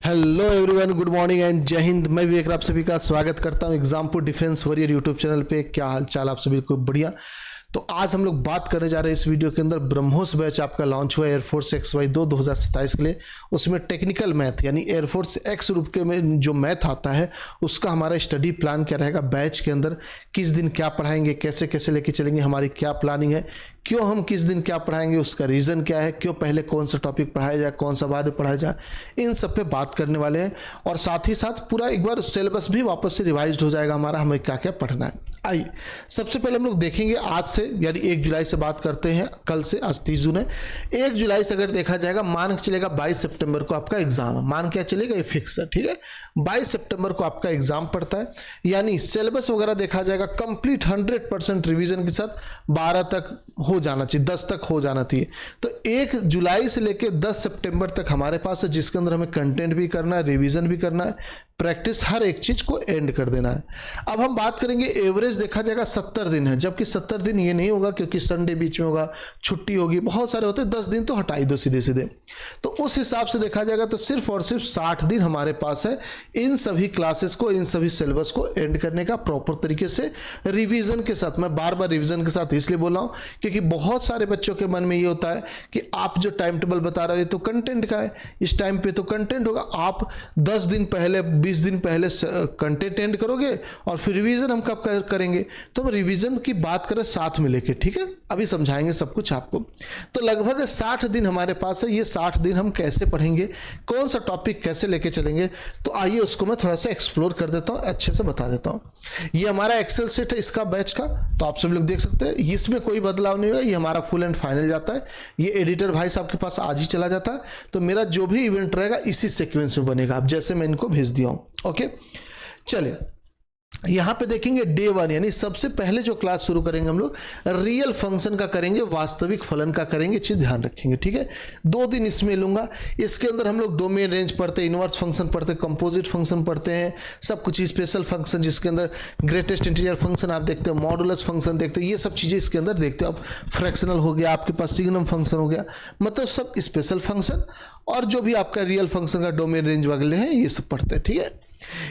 Hello everyone, good morning and जय हिंद। मैं विवेक आप सभी का स्वागत करता हूं Exampur defence warrior YouTube channel पे। क्या हाल चाल आप सभी को? बढ़िया। तो आज हम लोग बात करने जा रहे हैं इस वीडियो के अंदर, ब्रह्मोस बैच आपका लॉन्च हुआ एयरफोर्स XY2 2027 के लिए। उसमें टेक्निकल मैथ यानी एयरफोर्स एक्स ग्रुप के में जो मैथ आता है उसका हमारा स्टडी प्लान क्या रहेगा बैच के अंदर, किस दिन क्या पढ़ाएंगे, कैसे कैसे लेके चलेंगे, हमारी क्या प्लानिंग है, क्यों हम किस दिन क्या पढ़ाएंगे, उसका रीज़न क्या है, क्यों पहले कौन सा टॉपिक पढ़ाया जाए, कौन सा बाद में पढ़ाया जाए, इन सब पे बात करने वाले हैं। और साथ ही साथ पूरा एक बार सिलेबस भी वापस से रिवाइज हो जाएगा हमारा, हमें क्या क्या पढ़ना है। आइए सबसे पहले हम लोग देखेंगे आज से, यानी 1 जुलाई से बात करते हैं। कल से, आज 30 जून है, 1 जुलाई से अगर देखा जाएगा, मान के चलेगा 22 सितंबर को आपका एग्जाम है। मान क्या चलेगा, ये फिक्स है, ठीक है। 22 सितंबर को आपका एग्जाम पड़ता है, यानी सिलेबस वगैरह देखा जाएगा कंप्लीट 100% रिवीजन के साथ 12 तक हो जाना चाहिए, 10 तक हो जाना चाहिए। तो 1 जुलाई से लेकर 10 सितंबर तक हमारे पास है, जिसके अंदर हमें कंटेंट भी करना है, रिवीजन भी करना है, प्रैक्टिस, हर एक चीज को एंड कर देना है। अब हम बात करेंगे एवरेज देखा जाएगा 70 दिन है, जबकि 70 दिन ये नहीं होगा क्योंकि संडे बीच में होगा, छुट्टी होगी, बहुत सारे होते हैं। 10 दिन तो हटाई दो सीधे सीधे। तो उस हिसाब से देखा जाएगा तो सिर्फ और सिर्फ 60 दिन हमारे पास है इन सभी क्लासेस को, इन सभी सिलेबस को एंड करने का प्रॉपर तरीके से रिवीजन के साथ। मैं बार बार रिवीजन के साथ इसलिए बोल रहा हूं क्योंकि बहुत सारे बच्चों के मन में ये होता है कि आप जो टाइम टेबल बता रहे हो तो कंटेंट का है, इस टाइम पे तो कंटेंट होगा। आप 10 दिन पहले, 20 दिन पहले कंटेंट एंड करोगे और फिर रिवीजन हम कब करेंगे? तो हम रिवीजन की बात करें साथ में लेके, ठीक है, अभी समझाएंगे सब कुछ आपको। तो लगभग 60 दिन हमारे पास है। ये 60 दिन हम कैसे पढ़ेंगे, कौन सा टॉपिक कैसे लेके चलेंगे, तो आइए उसको मैं थोड़ा सा एक्सप्लोर कर देता हूं, अच्छे से बता देता हूं। ये हमारा एक्सेल सेट है इसका बैच का, तो आप सब लोग देख सकते हैं, इसमें कोई बदलाव नहीं होगा। ये हमारा फुल एंड फाइनल जाता है। ये एडिटर भाई साहब के पास आज ही चला जाता है, तो मेरा जो भी इवेंट रहेगा इसी सीक्वेंस में बनेगा, अब जैसे मैं इनको भेज दिया हूं। ओके, चलिए यहां पे देखेंगे डे 1, यानी सबसे पहले जो क्लास शुरू करेंगे हम लोग रियल फंक्शन का करेंगे, वास्तविक फलन का करेंगे, चीज ध्यान रखेंगे, ठीक है। 2 दिन इसमें लूंगा। इसके अंदर हम लोग डोमेन रेंज पढ़ते हैं, इनवर्स फंक्शन पढ़ते हैं, कंपोजिट फंक्शन पढ़ते हैं, सब कुछ स्पेशल फंक्शन जिसके अंदर ग्रेटेस्ट इंटीजर फंक्शन आप देखते हो, मॉडुलस फंक्शन देखते हो, ये सब चीजें इसके अंदर देखते हो। अब फ्रैक्शनल हो गया, आपके पास सिग्नम फंक्शन हो गया, मतलब सब स्पेशल फंक्शन और जो भी आपका रियल फंक्शन का डोमेन रेंज वगैरह है ये सब पढ़ते हैं, ठीक है।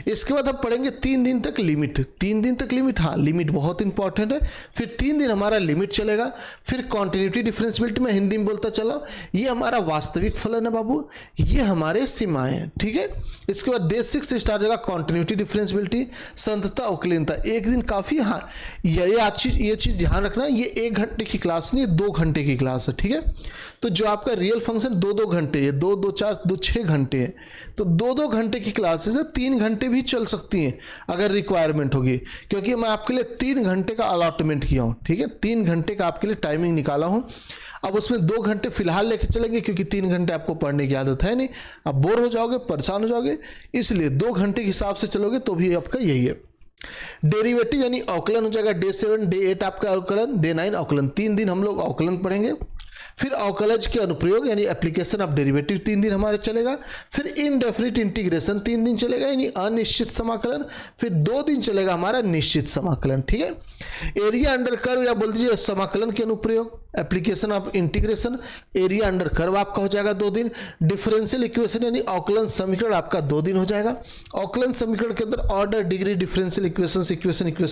इसके बाद हम पढ़ेंगे 3 दिन तक लिमिट। 3 दिन तक लिमिट, हाँ लिमिट बहुत इंपॉर्टेंट है। फिर 3 दिन हमारा लिमिट चलेगा। फिर कॉन्टिन्यूटी डिफरेंशियबिलिटी, में हिंदी में बोलता चला, ये हमारा वास्तविक फलन है बाबू, ये हमारे सीमाएं हैं, ठीक है। इसके बाद डे 6 से स्टार्ट होगा कॉन्टिन्यूटी डिफरेंशियबिलिटी, संतता अवकलनीयता। 1 दिन काफी, हाँ ये चीज ध्यान रखना, ये 1 घंटे की क्लास नहीं, 2 घंटे की क्लास है, ठीक है। तो जो आपका रियल फंक्शन 2-2 घंटे है, 2-2 4 2 6 घंटे है, तो 2-2 घंटे की क्लासेस है। 3 घंटे भी चल सकती हैं अगर रिक्वायरमेंट होगी, क्योंकि मैं आपके लिए 3 घंटे का अलॉटमेंट किया हूं, ठीक है। 3 घंटे का आपके लिए टाइमिंग निकाला हूं। अब उसमें 2 घंटे फिलहाल लेके चलेंगे क्योंकि 3 घंटे आपको पढ़ने की आदत है नहीं, अब बोर हो जाओगे, परेशान हो जाओगे, इसलिए 2 घंटे के हिसाब से चलोगे तो भी आपका यही है। डेरिवेटिव यानी अवकलन हो जाएगा डे 7, डे 8 आपका अवकलन, डे 9 अवकलन। 3 दिन हम लोग अवकलन पढ़ेंगे। फिर अवकलज के अनुप्रयोग यानी एप्लीकेशन ऑफ डेरिवेटिव 3 दिन हमारे चलेगा। फिर इनडेफिनिट इंटीग्रेशन 3 दिन चलेगा यानी अनिश्चित समाकलन। फिर 2 दिन चलेगा हमारा निश्चित समाकलन, ठीक है। एरिया अंडर कर्व या बोल दीजिए समाकलन के अनुप्रयोग, application of integration, area under curve आपका हो जाएगा 2 दिन। डिफरेंशियल इक्वेशन यानी अवकलन समीकरण आपका 2 दिन हो जाएगा। अवकलन समीकरण के अंदर ऑर्डर, डिग्री, डिफरेंशियल इक्वेशन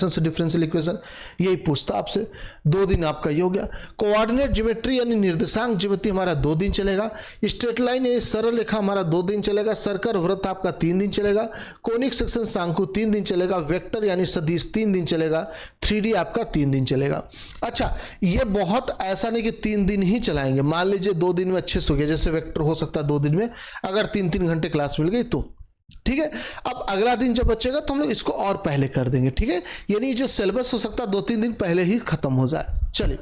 से डिफरेंशियल इक्वेशन, यही पूछता आपसे, 2 दिन आपका ये हो गया। कोऑर्डिनेट ज्योमेट्री यानी निर्देशांक ज्योमेट्री हमारा 2 दिन चलेगा। स्ट्रेट लाइन यानी सरल रेखा हमारा 2 दिन चलेगा। सर्कल वृत्त आपका 3 दिन चलेगा। कोनिक सेक्शन शंकु 3 दिन चलेगा। वेक्टर यानी सदिश 3 दिन चलेगा। 3D आपका 3 दिन चलेगा। अच्छा, ये बहुत ऐसा नहीं कि 3 दिन ही चलाएंगे, मान लीजिए 2 दिन में अच्छे से हो गया, जैसे वेक्टर हो सकता है 2 दिन में, अगर 3-3 घंटे क्लास मिल गई तो ठीक है। अब अगला दिन जब बचेगा तो हम लोग इसको और पहले कर देंगे, ठीक है, यानी जो सिलेबस हो सकता है 2-3 दिन पहले ही खत्म हो जाए। चलिए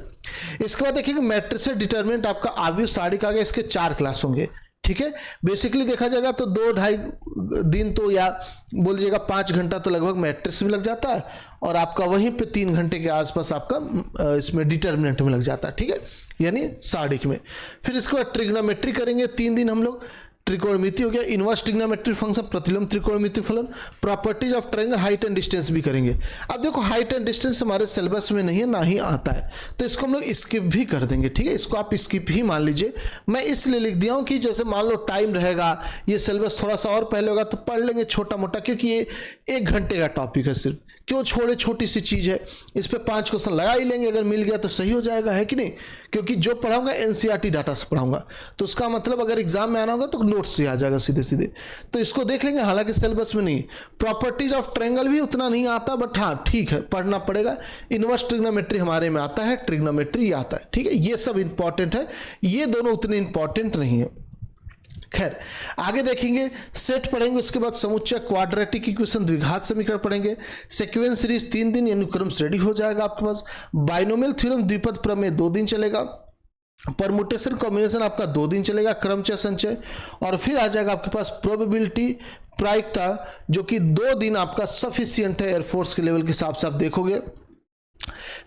इसके बाद देखिएगा मैट्रिक्स डिटरमिनेंट आपका आव्यूह सारिक आ गया, इसके 4 क्लास होंगे, ठीक है। बेसिकली देखा जाएगा तो 2-2.5 दिन तो, या बोल लीजिएगा 5 घंटा तो लगभग मैट्रिक्स में लग जाता है, और आपका वहीं पे 3 घंटे के आसपास आपका इसमें डिटरमिनेंट में लग जाता है, ठीक है, यानी सारिक में। फिर इसके बाद ट्रिग्नोमेट्री करेंगे 3 दिन हम लोग। त्रिकोणमिति हो गया, इनवर्स ट्रिग्नोमेट्री फंक्शन, प्रतिलोम त्रिकोणमिति फलन, properties of triangle, height and distance भी करेंगे। अब देखो हाइट एंड डिस्टेंस हमारे सिलेबस में नहीं है, ना ही आता है, तो इसको हम लोग स्किप भी कर देंगे, ठीक है, इसको आप स्किप ही मान लीजिए। मैं इसलिए लिख दिया हूँ कि जैसे मान लो टाइम रहेगा, ये सिलेबस थोड़ा सा और पहले होगा तो पढ़ लेंगे छोटा मोटा, क्योंकि ये 1 घंटे का टॉपिक है सिर्फ, क्यों छोड़े, छोटी सी चीज़ है, इस पर 5 क्वेश्चन लगा ही लेंगे, अगर मिल गया तो सही हो जाएगा, है कि नहीं, क्योंकि जो पढ़ाऊंगा एनसीईआरटी डाटा से पढ़ाऊंगा, तो उसका मतलब अगर एग्जाम में आना होगा तो नोट्स से आ जाएगा सीधे सीधे, तो इसको देख लेंगे, हालांकि सिलेबस में नहीं। प्रॉपर्टीज ऑफ ट्रायंगल भी उतना नहीं आता, बट हाँ ठीक है, पढ़ना पड़ेगा। इनवर्स ट्रिग्नोमेट्री हमारे में आता है, ट्रिग्नोमेट्री आता है, ठीक है, ये सब इंपॉर्टेंट है, ये दोनों उतने इंपॉर्टेंट नहीं है। खैर आगे देखेंगे, सेट पढ़ेंगे, उसके बाद समुच्चय, क्वाड्रेटिक इक्वेशन, द्विघात समीकरण पढ़ेंगे, सीक्वेंस सीरीज 3 दिन यानी क्रम रेडी हो जाएगा आपके पास, बाइनोमियल थ्योरम द्विपद प्रमेय 2 दिन चलेगा, परमुटेशन कॉम्बिनेशन आपका 2 दिन चलेगा, क्रमचय संचय, और फिर आ जाएगा आपके पास प्रोबेबिलिटी, प्रायिकता, जो कि 2 दिन आपका सफिशियंट है एयरफोर्स के लेवल के हिसाब से आप देखोगे।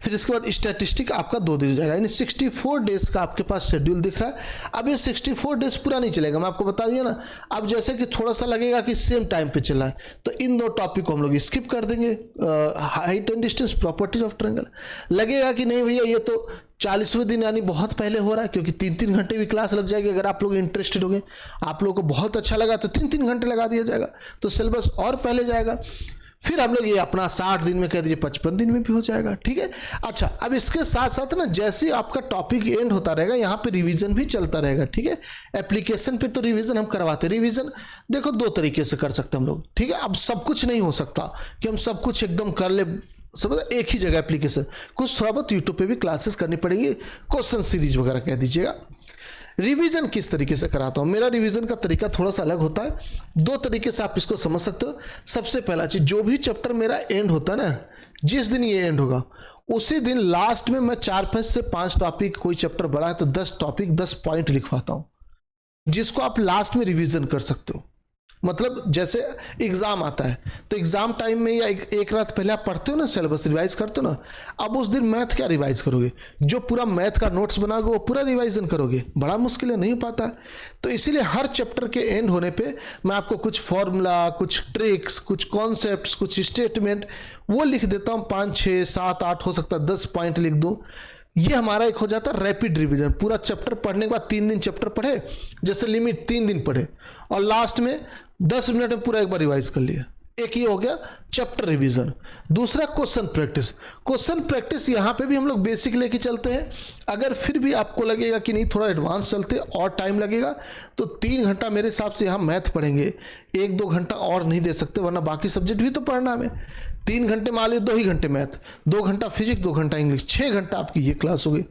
फिर इसके बाद स्टैटिस्टिक आपका 2 दिन हो जाएगा, यानी 64 डेज का आपके पास शेड्यूल दिख रहा है। अब ये 64 डेज पूरा नहीं चलेगा, मैं आपको बता दिया ना। अब जैसे कि थोड़ा सा लगेगा कि सेम टाइम पे चला है, तो इन 2 टॉपिक को हम लोग स्किप कर देंगे, height and distance, properties of triangle. लगेगा कि नहीं भैया ये तो 40वें दिन यानी बहुत पहले हो रहा है, क्योंकि 3-3 घंटे भी क्लास लग जाएगी। अगर आप लोग इंटरेस्टेड हो गए, आप लोगों को बहुत अच्छा लगा, तो 3-3 घंटे लगा दिया जाएगा, तो सिलेबस और पहले जाएगा। फिर हम लोग ये अपना 60 दिन में कह दीजिए 55 दिन में भी हो जाएगा, ठीक है। अच्छा, अब इसके साथ साथ ना जैसे आपका टॉपिक एंड होता रहेगा, यहाँ पे रिवीजन भी चलता रहेगा, ठीक है। एप्लीकेशन पे तो रिवीजन हम करवाते, रिवीजन देखो 2 तरीके से कर सकते हम लोग, ठीक है। अब सब कुछ नहीं हो सकता कि हम सब कुछ एकदम कर ले, समझ, एक ही जगह एप्लीकेशन, कुछ थोड़ा बहुत यूट्यूब पे भी क्लासेस करनी पड़ेंगी, क्वेश्चन सीरीज वगैरह कह दीजिएगा। रिवीजन किस तरीके से कराता हूं, मेरा रिवीजन का तरीका थोड़ा सा अलग होता है। 2 तरीके से आप इसको समझ सकते हो। सबसे पहला चीज, जो भी चैप्टर मेरा एंड होता है ना, जिस दिन ये एंड होगा उसी दिन लास्ट में मैं 4 से 5 टॉपिक, कोई चैप्टर बड़ा है तो 10 टॉपिक 10 पॉइंट लिखवाता हूं, जिसको आप लास्ट में रिवीजन कर सकते हो। मतलब जैसे एग्जाम आता है तो एग्जाम टाइम में या एक रात पहले आप पढ़ते हो ना, सिलेबस रिवाइज करते हो ना, अब उस दिन मैथ क्या रिवाइज करोगे, जो पूरा मैथ का नोट्स बनाओगे वो पूरा रिवाइजन करोगे, बड़ा मुश्किल है, नहीं पाता। तो इसीलिए हर चैप्टर के एंड होने पे मैं आपको कुछ फॉर्मूला, कुछ ट्रिक्स, कुछ कॉन्सेप्ट्स, कुछ स्टेटमेंट वो लिख देता हूँ, 5, 6, 7, 8 हो सकता है 10 पॉइंट लिख दूँ। ये हमारा एक हो जाता है रैपिड रिवीजन। पूरा चैप्टर पढ़ने के बाद 3 दिन चैप्टर पढ़े, जैसे लिमिट 3 दिन पढ़े, और लास्ट में 10 मिनट में पूरा एक बार रिवाइज कर लिया। एक ये हो गया चैप्टर रिवीजन। दूसरा क्वेश्चन प्रैक्टिस। क्वेश्चन प्रैक्टिस यहाँ पे भी हम लोग बेसिक लेके चलते हैं। अगर फिर भी आपको लगेगा कि नहीं थोड़ा एडवांस चलते और टाइम लगेगा, तो 3 घंटा मेरे हिसाब से यहाँ मैथ पढ़ेंगे, 1-2 घंटा और नहीं दे सकते, वरना बाकी सब्जेक्ट भी तो पढ़ना हमें। 3 घंटे मान लीजिए, 2 ही घंटे मैथ, 2 घंटा फिजिक्स, 2 घंटा इंग्लिश, 6 घंटा आपकी ये क्लास होगी।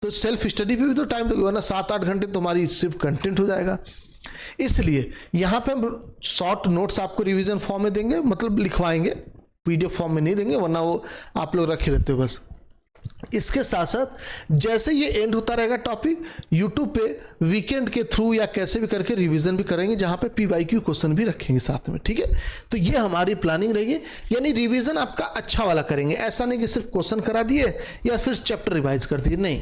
तो सेल्फ स्टडी पे भी तो टाइम दोगे, वरना 7-8 घंटे तो हमारी सिर्फ कंटेंट हो जाएगा। इसलिए यहाँ पे हम शॉर्ट नोट्स आपको रिवीजन फॉर्म में देंगे, मतलब लिखवाएंगे, पीडीएफ फॉर्म में नहीं देंगे, वरना वो आप लोग रखे रहते हो बस। इसके साथ साथ जैसे ये एंड होता रहेगा टॉपिक, यूट्यूब पे वीकेंड के थ्रू या कैसे भी करके रिवीजन भी करेंगे, जहां पे पीवाईक्यू क्वेश्चन भी रखेंगे साथ में, ठीक है। तो ये हमारी प्लानिंग रहेगी, यानी रिवीजन आपका अच्छा वाला करेंगे। ऐसा नहीं कि सिर्फ क्वेश्चन करा दिए या फिर चैप्टर रिवाइज कर दिए, नहीं,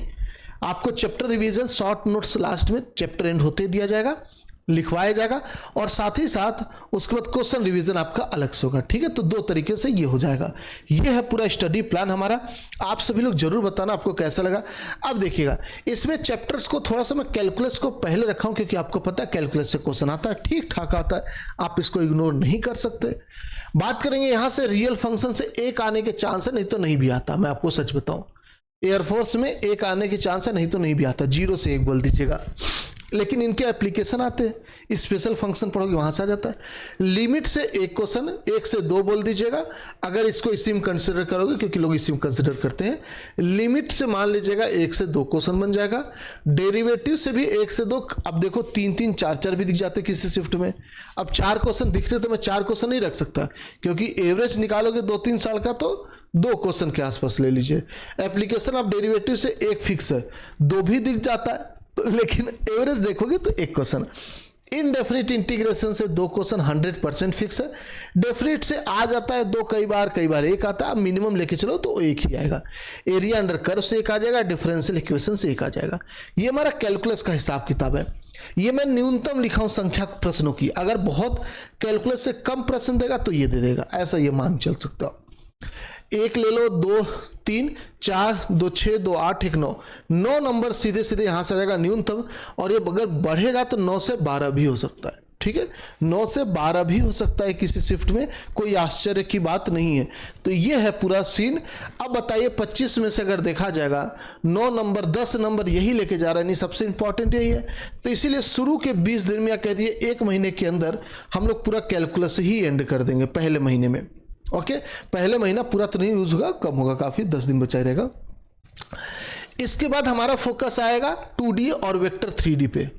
आपको chapter revision, short notes last में चैप्टर एंड होते दिया जाएगा, लिखवाया जाएगा, और साथ ही साथ उसके बाद क्वेश्चन रिवीजन आपका अलग से होगा, ठीक है। तो 2 तरीके से ये हो जाएगा। ये है पूरा स्टडी प्लान हमारा। आप सभी लोग जरूर बताना आपको कैसा लगा। अब देखिएगा, इसमें चैप्टर्स को थोड़ा सा मैं कैलकुलस को पहले रखा हूं, क्योंकि आपको पता है कैलकुलस से क्वेश्चन आता है, ठीक ठाक आता है, आप इसको इग्नोर नहीं कर सकते। बात करेंगे यहां से रियल फंक्शन से 1 आने के चांस है, नहीं तो नहीं भी आता। मैं आपको सच बताऊं, एयरफोर्स में 1 आने के चांस है, नहीं तो नहीं भी आता। 0 से 1 बोल दीजिएगा, लेकिन इनके एप्लीकेशन आते हैं, स्पेशल फंक्शन पढ़ोगे वहां से आ जाता है। लिमिट से 1 क्वेश्चन, 1 से 2 बोल दीजिएगा, अगर इसको इसी में कंसिडर करोगे, क्योंकि लोग इसी में कंसिडर करते हैं। लिमिट से मान लीजिएगा 1 से 2 क्वेश्चन बन जाएगा। डेरिवेटिव से भी 1 से 2, अब देखो 3-3, 4-4 भी दिख जाते किसी शिफ्ट में। अब 4 क्वेश्चन दिखते तो मैं 4 क्वेश्चन नहीं रख सकता, क्योंकि एवरेज निकालोगे 2-3 साल का, तो 2 क्वेश्चन के आसपास ले लीजिए। एप्लीकेशन ऑफ डेरिवेटिव से 1 फिक्स है, 2 भी दिख जाता है, लेकिन एवरेज देखोगे तो 1 क्वेश्चन। इनडेफिनिट इंटीग्रेशन से 2 क्वेश्चन 100% फिक्स है। डेफिनिट से आ जाता है 2 कई बार 1 आता है, मिनिमम लेके चलो तो 1 ही आएगा। एरिया अंडर कर्व से 1 आ जाएगा, डिफरेंशियल इक्वेशन से 1 आ जाएगा। ये हमारा कैलकुलस का हिसाब किताब है। ये मैं न्यूनतम लिखा हूं संख्या प्रश्नों की, अगर बहुत कैलकुलस से कम प्रश्न देगा तो ये दे देगा, ऐसा ये मान चल सकते हो। एक ले लो, 2 3 4 2 6 2 8 1 9, 9 नंबर सीधे सीधे यहां से आ जाएगा न्यूनतम, और ये अगर बढ़ेगा तो 9 से 12 भी हो सकता है। ठीक है, 9 से 12 भी हो सकता है किसी शिफ्ट में, कोई आश्चर्य की बात नहीं है। तो ये है पूरा सीन। अब बताइए 25 में से अगर देखा जाएगा 9 नंबर 10 नंबर यही लेके जा रहा है, नहीं सबसे इंपॉर्टेंट यही है। तो इसीलिए शुरू के 20 दिन में या कह दिए 1 महीने के अंदर हम लोग पूरा कैलकुलस ही एंड कर देंगे पहले महीने में। ओके, पहले महीना पूरा तो नहीं यूज होगा, कम होगा काफी, 10 दिन बचा रहेगा। इसके बाद हमारा फोकस आएगा 2D और वेक्टर 3D पे।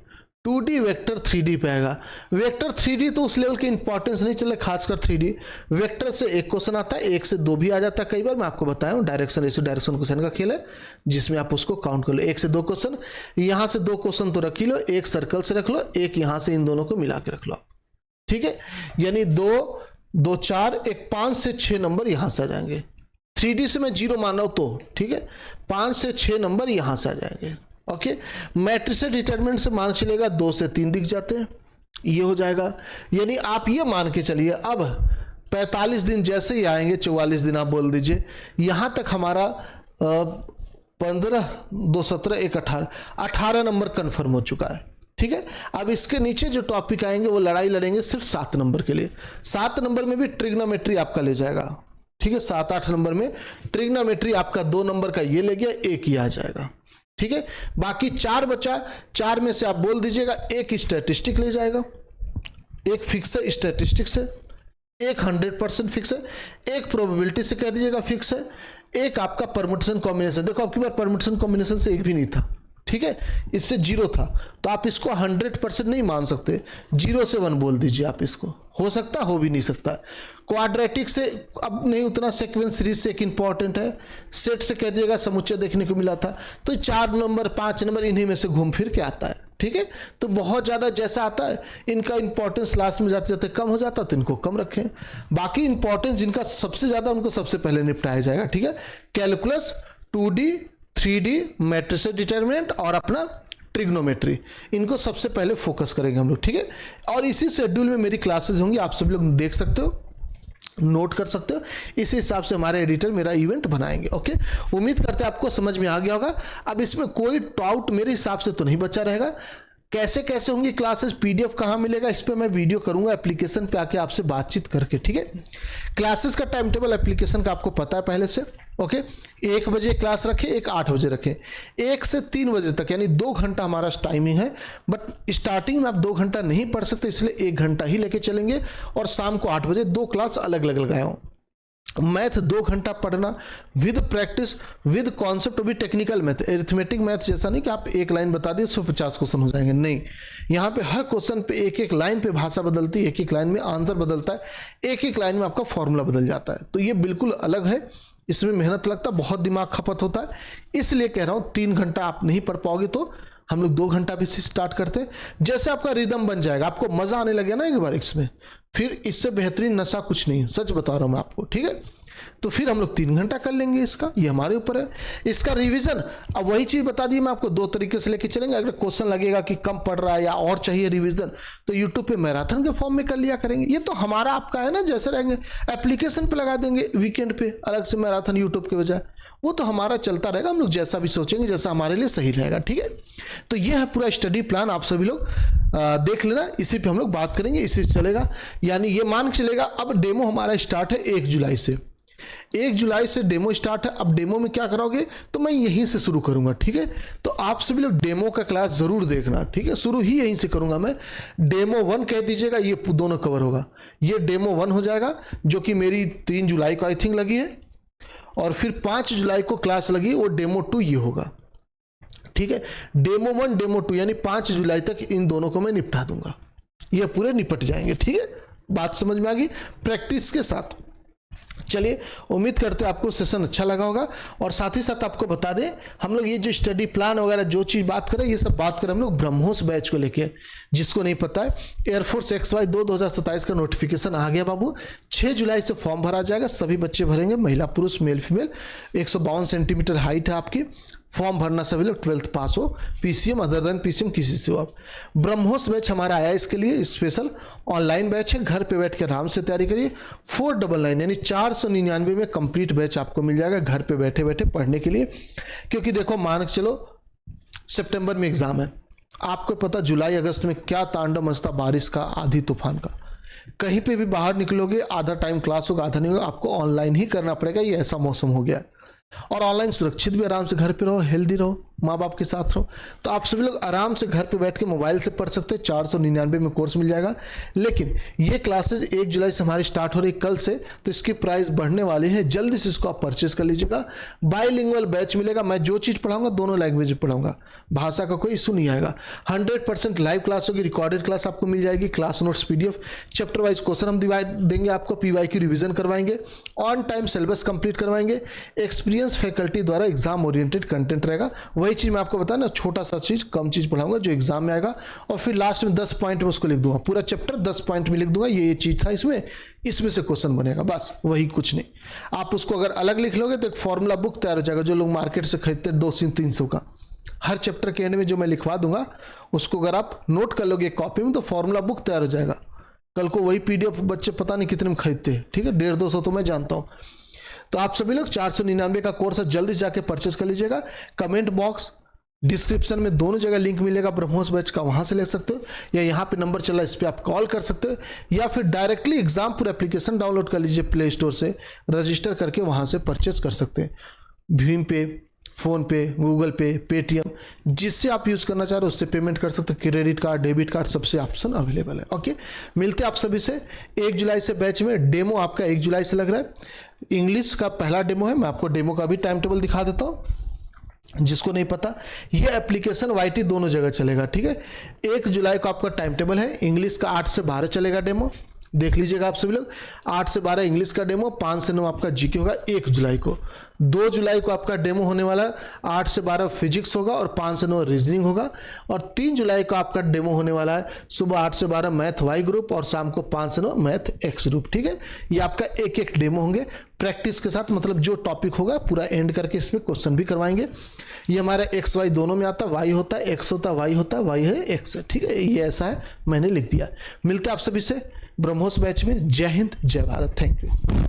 2D वेक्टर 3D पे आएगा। वेक्टर 3D तो उस लेवल की इंपॉर्टेंस नहीं चले, खासकर 3D। वेक्टर से एक क्वेश्चन आता है, 1 से 2 भी आ जाता है कई बार, मैं आपको बताया हूँ। डायरेक्शन रेशियो डायरेक्शन क्वेश्चन का खेल है जिसमें आप उसको काउंट कर लो। 1 से 2 क्वेश्चन, यहाँ से 2 क्वेश्चन तो रख ही लो, एक सर्कल से रख लो, एक यहाँ से इन दोनों को मिला के रख लो। ठीक है, यानी 2 2 4 एक 5 से 6 नंबर यहां से आ जाएंगे। 3D से मैं 0 मान रहा हूं तो ठीक है, 5 से 6 नंबर यहां से आ जाएंगे। ओके, मैट्रिक्स डिटरमिनेंट से मान चलेगा 2 से 3 दिख जाते हैं, ये हो जाएगा। यानी आप ये मान के चलिए अब 45 दिन जैसे ही आएंगे, 44 दिन आप बोल दीजिए, यहां तक हमारा 15 2 17 1 18 नंबर कंफर्म हो चुका है। ठीक है, अब इसके नीचे जो टॉपिक आएंगे वो लड़ाई लड़ेंगे सिर्फ 7 नंबर के लिए। 7 नंबर में भी ट्रिग्नोमेट्री आपका ले जाएगा। ठीक है, 7 8 नंबर में ट्रिग्नोमेट्री आपका 2 नंबर का ये ले गया, एक ही आ जाएगा। ठीक है, बाकी 4 बचा, 4 में से आप बोल दीजिएगा एक स्टैटिस्टिक ले जाएगा, एक फिक्स है स्टैटिस्टिक्स है, एक 100% फिक्स है, एक प्रोबेबिलिटी से कह दीजिएगा फिक्स है, एक आपका परम्यूटेशन कॉम्बिनेशन। देखो आपकी बार परम्यूटेशन कॉम्बिनेशन से एक भी नहीं था। ठीक है, इससे 0 था, तो आप इसको 100% नहीं मान सकते, 0 से 1 बोल दीजिए आप इसको, हो सकता हो भी नहीं सकता। क्वाड्रेटिक से अब नहीं उतना, सीक्वेंस सीरीज से एक इंपॉर्टेंट है, सेट से कह दिएगा समुच्चय देखने को मिला था, तो 4 नंबर 5 नंबर इन्हीं में से घूम फिर के आता है। ठीक है, तो बहुत ज़्यादा जैसा आता है इनका इंपॉर्टेंस लास्ट में जाते जाते कम हो जाता है, तो इनको कम रखें। बाकी इंपॉर्टेंस जिनका सबसे ज़्यादा उनको सबसे पहले निपटाया जाएगा। ठीक है, calculus, 2D 3D, matrix determinant और अपना ट्रिग्नोमेट्री, इनको सबसे पहले फोकस करेंगे हम लोग। ठीक है, और इसी शेड्यूल में मेरी क्लासेस होंगी, आप सभी लोग देख सकते हो, नोट कर सकते हो। इसी हिसाब से हमारे एडिटर मेरा इवेंट बनाएंगे। ओके, उम्मीद करते हैं आपको समझ में आ गया होगा। अब इसमें कोई डाउट मेरे हिसाब से तो नहीं बचा रहेगा। कैसे कैसे होंगी क्लासेस, पीडीएफ कहाँ मिलेगा, इस पर मैं वीडियो करूंगा एप्लीकेशन पे आके आपसे बातचीत करके। ठीक है, क्लासेस का टाइम टेबल एप्लीकेशन का आपको पता है पहले से। ओके, 1 बजे क्लास रखें, एक 8 बजे रखें, 1 से 3 बजे तक, यानी 2 घंटा हमारा टाइमिंग है। बट स्टार्टिंग में आप 2 घंटा नहीं पढ़ सकते, इसलिए 1 घंटा ही लेके चलेंगे। और शाम को 8 बजे 2 क्लास अलग अलग लगाया हूँ। मैथ 2 घंटा पढ़ना विद प्रैक्टिस विद कॉन्सेप्ट, भी टेक्निकल मैथ, एरिथमेटिक मैथ जैसा नहीं कि आप एक लाइन बता दिए 150 क्वेश्चन हो जाएंगे, नहीं। यहाँ पे हर क्वेश्चन पे एक एक लाइन पे भाषा बदलती है, एक एक लाइन में आंसर बदलता है, एक एक लाइन में आपका फॉर्मूला बदल जाता है। तो ये बिल्कुल अलग है, इसमें मेहनत लगता है, बहुत दिमाग खपत होता है। इसलिए कह रहा हूँ 3 घंटा आप नहीं पढ़ पाओगे तो हम लोग 2 घंटा भी स्टार्ट करते हैं। जैसे आपका रिदम बन जाएगा, आपको मजा आने लगे ना एक बार इसमें, फिर इससे बेहतरीन नशा कुछ नहीं है, सच बता रहा हूं मैं आपको। ठीक है, तो फिर हम लोग 3 घंटा कर लेंगे इसका, ये हमारे ऊपर है। इसका रिवीजन अब वही चीज बता दी मैं आपको, 2 तरीके से लेके चलेंगे। अगर क्वेश्चन लगेगा कि कम पढ़ रहा है या और चाहिए रिवीजन, तो यूट्यूब पे मैराथन के फॉर्म में कर लिया करेंगे। ये तो हमारा आपका है ना, जैसे रहेंगे एप्लीकेशन पे लगा देंगे वीकेंड पे अलग से मैराथन यूट्यूब के बजाय, वो तो हमारा चलता रहेगा। हम लोग जैसा भी सोचेंगे, जैसा हमारे लिए सही रहेगा। ठीक है, तो ये है पूरा स्टडी प्लान, आप सभी लोग देख लेना, इसी पे हम लोग बात करेंगे, इसी से चलेगा। यानी ये मान के चलेगा, अब डेमो हमारा स्टार्ट है 1 जुलाई से। 1 जुलाई से डेमो स्टार्ट है। अब डेमो में क्या कराओगे, तो मैं यहीं से शुरू करूंगा। ठीक है, तो आप सभी लोग डेमो का क्लास जरूर देखना। ठीक है, शुरू ही यहीं से करूंगा मैं। डेमो 1 कह दीजिएगा, ये दोनों कवर होगा। ये डेमो 1 हो जाएगा, जो कि मेरी 3 जुलाई को आई थिंक लगी है, और फिर 5 जुलाई को क्लास लगी, वो डेमो 2 ये होगा। ठीक है, डेमो 1 डेमो 2 यानी 5 जुलाई तक इन दोनों को मैं निपटा दूंगा, ये पूरे निपट जाएंगे। ठीक है, बात समझ में आ गई प्रैक्टिस के साथ। चलिए, उम्मीद करते हैं आपको सेशन अच्छा लगा होगा। और साथ ही साथ आपको बता दें, हम लोग ये जो स्टडी प्लान वगैरह जो चीज़ बात करें, ये सब बात करें हम लोग ब्रह्मोस बैच को लेके। जिसको नहीं पता है, एयरफोर्स XY 2027 का नोटिफिकेशन आ गया बाबू। 6 जुलाई से फॉर्म भरा जाएगा, सभी बच्चे भरेंगे, महिला पुरुष मेल फीमेल। 152 सेंटीमीटर हाइट है आपकी, फॉर्म भरना सभी लोग 12th पास हो, पीसीएम अदर देन पीसीएम किसी से हो आप। ब्रह्मोस बैच हमारा आया इसके लिए स्पेशल ऑनलाइन बैच है, घर पे बैठ के आराम से तैयारी करिए। 499 यानी 499 में कंप्लीट बैच आपको मिल जाएगा घर पे बैठे बैठे पढ़ने के लिए। क्योंकि देखो मान के चलो सितंबर में एग्जाम है, आपको पता जुलाई अगस्त में क्या तांडव मचता बारिश का, आंधी तूफान का, कहीं पे भी बाहर निकलोगे आधा टाइम क्लास होगा आधा नहीं होगा, आपको ऑनलाइन ही करना पड़ेगा, ये ऐसा मौसम हो गया है। और ऑनलाइन सुरक्षित भी, आराम से घर पे रहो, हेल्दी रहो, माँ बाप के साथ रहो, तो आप सभी लोग आराम से घर पे बैठ के मोबाइल से पढ़ सकते हैं। 499 में कोर्स मिल जाएगा। लेकिन ये क्लासेस 1 जुलाई से हमारी स्टार्ट हो रही कल से, तो इसकी प्राइस बढ़ने वाली है, जल्दी से इसको आप परचेज कर लीजिएगा। बाइलिंगुअल बैच मिलेगा, मैं जो चीज़ पढ़ाऊंगा दोनों लैंग्वेज में पढ़ाऊंगा, भाषा का कोई इशू नहीं आएगा। 100% लाइव क्लास होगी, रिकॉर्डेड क्लास आपको मिल जाएगी, class notes PDF, chapter wise question हम देंगे आपको, PY की रिविजन करवाएंगे, ऑन टाइम सिलेबस कंप्लीट करवाएंगे, एक्सपीरियंस फैकल्टी द्वारा एग्जाम ओरिएंटेड कंटेंट रहेगा। वही चीज़ मैं आपको बताया ना, छोटा सा चीज़ कम चीज़ पढ़ाऊंगा जो एग्जाम में आएगा, और फिर लास्ट में 10 पॉइंट में उसको लिख दूंगा, पूरा चैप्टर 10 पॉइंट में लिख दूंगा, ये चीज़ था इसमें से क्वेश्चन बनेगा, बस वही कुछ नहीं। आप उसको अगर अलग लिख लोगे तो एक फॉर्मूला बुक तैयार हो जाएगा, जो लोग मार्केट से खरीदते हैं 200-300 का, हर चैप्टर के एंड में जो मैं लिखवा दूंगा उसको अगर आप नोट कर लोगे कॉपी में तो फॉर्मूला बुक तैयार हो जाएगा। कल को वही PDF बच्चे पता नहीं कितने में खरीदते हैं, ठीक है, 150-200 तो मैं जानता हूँ। तो आप सभी लोग 499 का कोर्स है, जल्दी से जाके परचेस कर लीजिएगा। कमेंट बॉक्स डिस्क्रिप्शन में दोनों जगह लिंक मिलेगा ब्रह्मोस बैच का, वहां से ले सकते हो, या यहाँ पे नंबर चला है इस पर आप कॉल कर सकते हो, या फिर डायरेक्टली एग्जामपुर एप्लीकेशन डाउनलोड कर लीजिए प्ले स्टोर से, रजिस्टर करके वहां से परचेस कर सकते हैं। भीम पे, फोन पे, गूगल पे, पेटीएम, जिससे आप यूज करना चाह रहे हो उससे पेमेंट कर सकते हो, क्रेडिट कार्ड, डेबिट कार्ड, सबसे ऑप्शन अवेलेबल है। ओके, मिलते हैं आप सभी से 1 जुलाई से बैच में। डेमो आपका 1 जुलाई से लग रहा है, इंग्लिश का पहला डेमो है, मैं आपको डेमो का भी टाइम टेबल दिखा देता हूँ जिसको नहीं पता। ये एप्लीकेशन YT दोनों जगह चलेगा, ठीक है। 1 जुलाई को आपका टाइम टेबल है, इंग्लिश का 8 से 12 चलेगा डेमो, देख लीजिएगा आप सभी लोग, 8 से 12 इंग्लिश का डेमो, 5 से 9 आपका GK होगा 1 जुलाई को। 2 जुलाई को आपका डेमो होने वाला है, 8 से 12 फिजिक्स होगा और 5 से 9 रीजनिंग होगा। और 3 जुलाई को आपका डेमो होने वाला है, सुबह 8 से 12 मैथ Y ग्रुप और शाम को 5 से 9 मैथ X ग्रुप, ठीक है। ये आपका एक डेमो होंगे प्रैक्टिस के साथ, मतलब जो टॉपिक होगा पूरा एंड करके इसमें क्वेश्चन भी करवाएंगे। ये हमारा XY दोनों में आता है, Y होता है X होता है, Y होता है, Y है X है, ठीक है, ये ऐसा है, मैंने लिख दिया। मिलते हैं आप सभी से ब्रह्मोस बैच में। जय हिंद, जय भारत, थैंक यू।